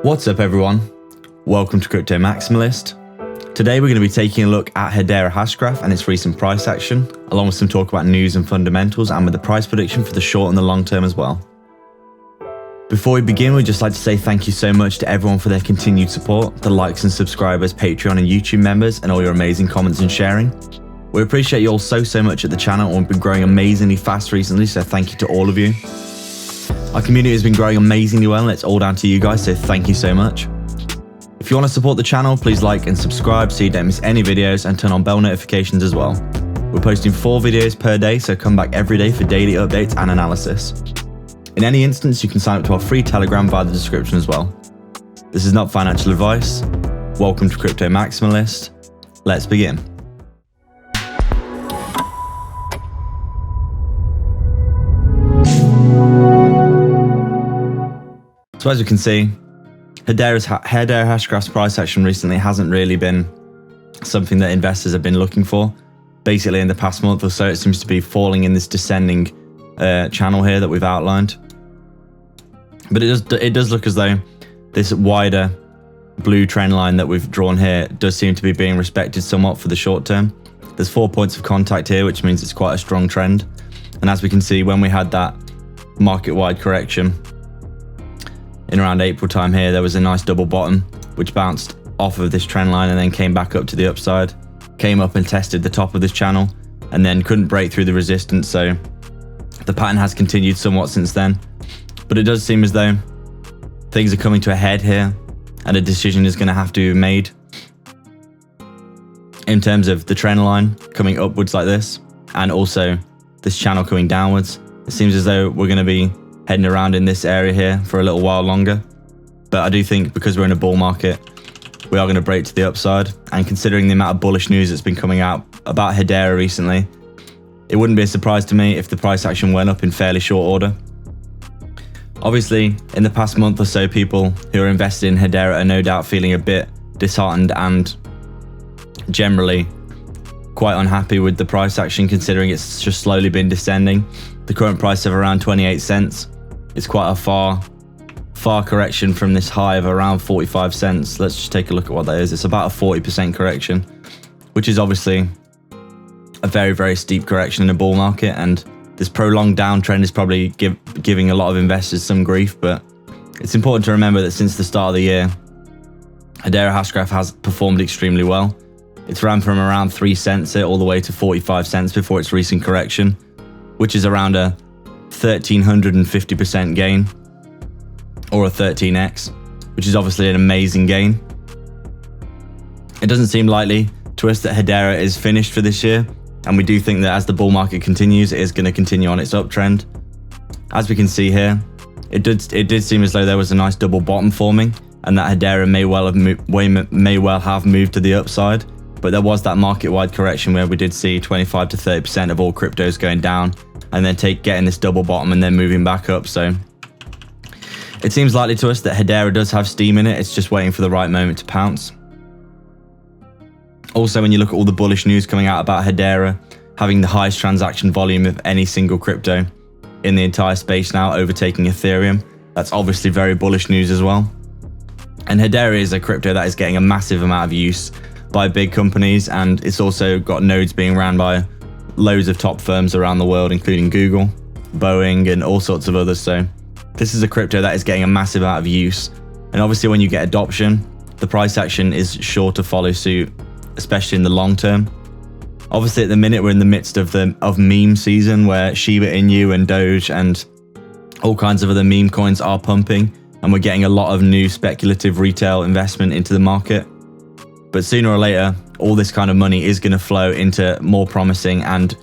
What's up everyone? Welcome to Crypto Maximalist. Today we're going to be taking a look at Hedera Hashgraph and its recent price action, along with some talk about news and fundamentals and with the price prediction for the short and the long term as well. Before we begin, we'd just like to say thank you so much to everyone for their continued support, the likes and subscribers, Patreon and YouTube members, and all your amazing comments and sharing. We appreciate you all so much at the channel, and we've been growing amazingly fast recently, so thank you to all of you. Our community has been growing amazingly well, and it's all down to you guys, so thank you so much. If you want to support the channel, please like and subscribe so you don't miss any videos, and turn on bell notifications as well. We're posting 4 videos per day, so come back every day for daily updates and analysis. In any instance, you can sign up to our free Telegram via the description as well. This is not financial advice. Welcome to Crypto Maximalist. Let's begin. So as you can see, Hedera Hashgraph's price action recently hasn't really been something that investors have been looking for. Basically, in the past month or so, it seems to be falling in this descending channel here that we've outlined. But it does look as though this wider blue trend line that we've drawn here does seem to be being respected somewhat for the short term. There's 4 points of contact here, which means it's quite a strong trend. And as we can see, when we had that market-wide correction in around April time here, there was a nice double bottom which bounced off of this trend line and then came back up to the upside, came up and tested the top of this channel and then couldn't break through the resistance. So the pattern has continued somewhat since then, but it does seem as though things are coming to a head here and a decision is going to have to be made in terms of the trend line coming upwards like this and also this channel coming downwards. It seems as though we're going to be heading around in this area here for a little while longer, but I do think because we're in a bull market, we are going to break to the upside. And considering the amount of bullish news that's been coming out about Hedera recently, it wouldn't be a surprise to me if the price action went up in fairly short order. Obviously, in the past month or so, people who are invested in Hedera are no doubt feeling a bit disheartened and generally quite unhappy with the price action, considering it's just slowly been descending. The current price of around 28 cents is quite a far correction from this high of around 45 cents. Let's just take a look at what that is. It's about a 40% correction, which is obviously a very steep correction in a bull market, and this prolonged downtrend is probably giving a lot of investors some grief. But it's important to remember that since the start of the year, Hedera Hashgraph has performed extremely well. It's ran from around 3 cents all the way to 45 cents before its recent correction, which is around a 1,350% gain, or a 13x, which is obviously an amazing gain. It doesn't seem likely to us that Hedera is finished for this year, and we do think that as the bull market continues, it is going to continue on its uptrend. As we can see here, it did seem as though there was a nice double bottom forming, and that Hedera may well have moved to the upside. But there was that market-wide correction where we did see 25 to 30% of all cryptos going down and then getting this double bottom and then moving back up. So it seems likely to us that Hedera does have steam in it. It's just waiting for the right moment to pounce. Also, when you look at all the bullish news coming out about Hedera having the highest transaction volume of any single crypto in the entire space now, overtaking Ethereum, that's obviously very bullish news as well. And Hedera is a crypto that is getting a massive amount of use by big companies, and it's also got nodes being ran by loads of top firms around the world, including Google, Boeing, and all sorts of others. So this is a crypto that is getting a massive amount of use, and obviously when you get adoption, the price action is sure to follow suit, especially in the long term. Obviously at the minute we're in the midst of meme season, where Shiba Inu and Doge and all kinds of other meme coins are pumping, and we're getting a lot of new speculative retail investment into the market. But sooner or later, all this kind of money is going to flow into more promising and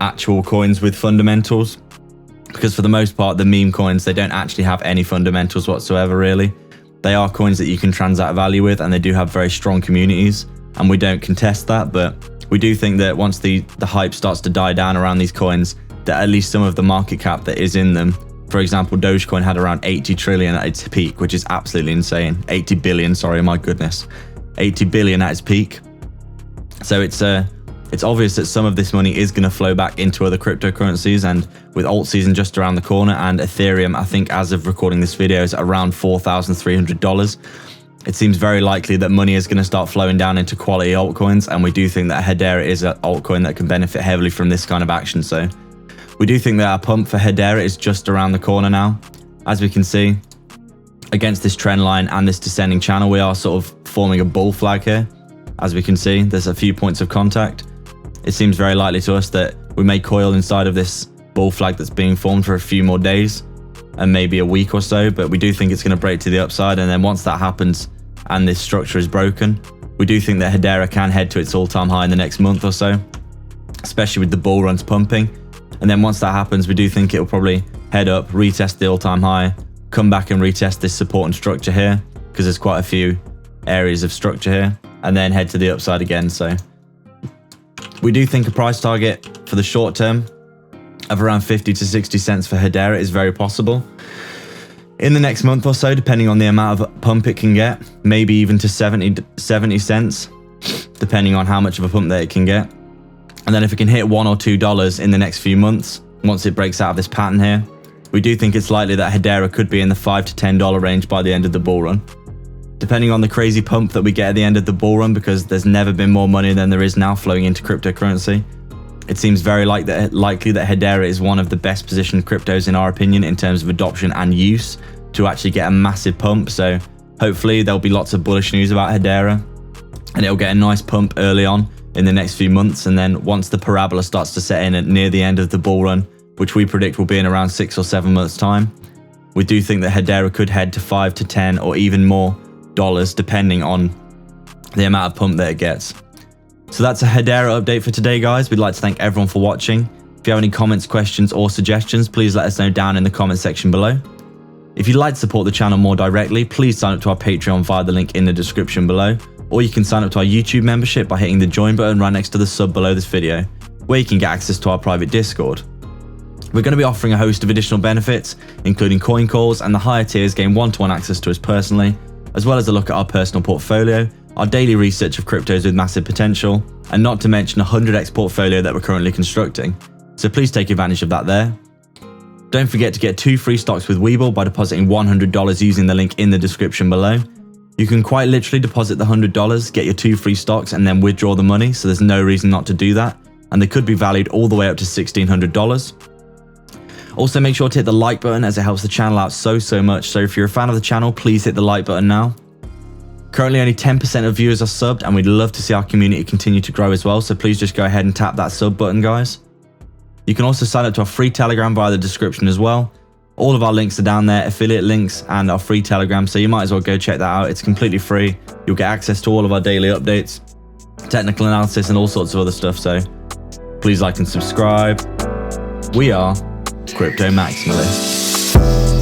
actual coins with fundamentals. Because for the most part, the meme coins, they don't actually have any fundamentals whatsoever, really. They are coins that you can transact value with, and they do have very strong communities. And we don't contest that, but we do think that once the hype starts to die down around these coins, that at least some of the market cap that is in them, for example, Dogecoin had around 80 trillion at its peak, which is absolutely insane. 80 billion, sorry, my goodness. 80 billion at its peak. So it's It's obvious that some of this money is going to flow back into other cryptocurrencies, and with alt season just around the corner and Ethereum, I think as of recording this video, is around $4,300. It seems very likely that money is going to start flowing down into quality altcoins, and we do think that Hedera is an altcoin that can benefit heavily from this kind of action. So we do think that our pump for Hedera is just around the corner now. As we can see, against this trend line and this descending channel, we are sort of forming a bull flag here. As we can see, there's a few points of contact. It seems very likely to us that we may coil inside of this bull flag that's being formed for a few more days and maybe a week or so, but we do think it's going to break to the upside. And then once that happens and this structure is broken, we do think that Hedera can head to its all-time high in the next month or so, especially with the bull runs pumping. And then once that happens, we do think it'll probably head up, retest the all-time high, come back and retest this support and structure here, because there's quite a few areas of structure here, and then head to the upside again. So we do think a price target for the short term of around 50 to 60 cents for Hedera is very possible. In the next month or so, depending on the amount of pump it can get, maybe even to 70 cents, depending on how much of a pump that it can get. And then if it can hit $1 or $2 in the next few months, once it breaks out of this pattern here, we do think it's likely that Hedera could be in the $5 to $10 range by the end of the bull run. Depending on the crazy pump that we get at the end of the bull run, because there's never been more money than there is now flowing into cryptocurrency, it seems very likely that Hedera is one of the best positioned cryptos in our opinion in terms of adoption and use to actually get a massive pump. So hopefully there'll be lots of bullish news about Hedera and it'll get a nice pump early on in the next few months. And then once the parabola starts to set in at near the end of the bull run, which we predict will be in around 6 or 7 months time, we do think that Hedera could head to 5 to 10 or even more dollars depending on the amount of pump that it gets. So that's a Hedera update for today, guys. We'd like to thank everyone for watching. If you have any comments, questions or suggestions, please let us know down in the comment section below. If you'd like to support the channel more directly, please sign up to our Patreon via the link in the description below, or you can sign up to our YouTube membership by hitting the join button right next to the sub below this video, where you can get access to our private Discord. We're going to be offering a host of additional benefits, including coin calls, and the higher tiers gain one-to-one access to us personally, as well as a look at our personal portfolio, our daily research of cryptos with massive potential, and not to mention a 100x portfolio that we're currently constructing. So please take advantage of that there. Don't forget to get 2 free stocks with Webull by depositing $100 using the link in the description below. You can quite literally deposit the $100, get your 2 free stocks, and then withdraw the money, so there's no reason not to do that, and they could be valued all the way up to $1,600. Also, make sure to hit the like button as it helps the channel out so much. So if you're a fan of the channel, please hit the like button now. Currently only 10% of viewers are subbed, and we'd love to see our community continue to grow as well. So please just go ahead and tap that sub button, guys. You can also sign up to our free Telegram via the description as well. All of our links are down there, affiliate links and our free Telegram. So you might as well go check that out. It's completely free. You'll get access to all of our daily updates, technical analysis and all sorts of other stuff. So please like and subscribe. We are Crypto Maximalists.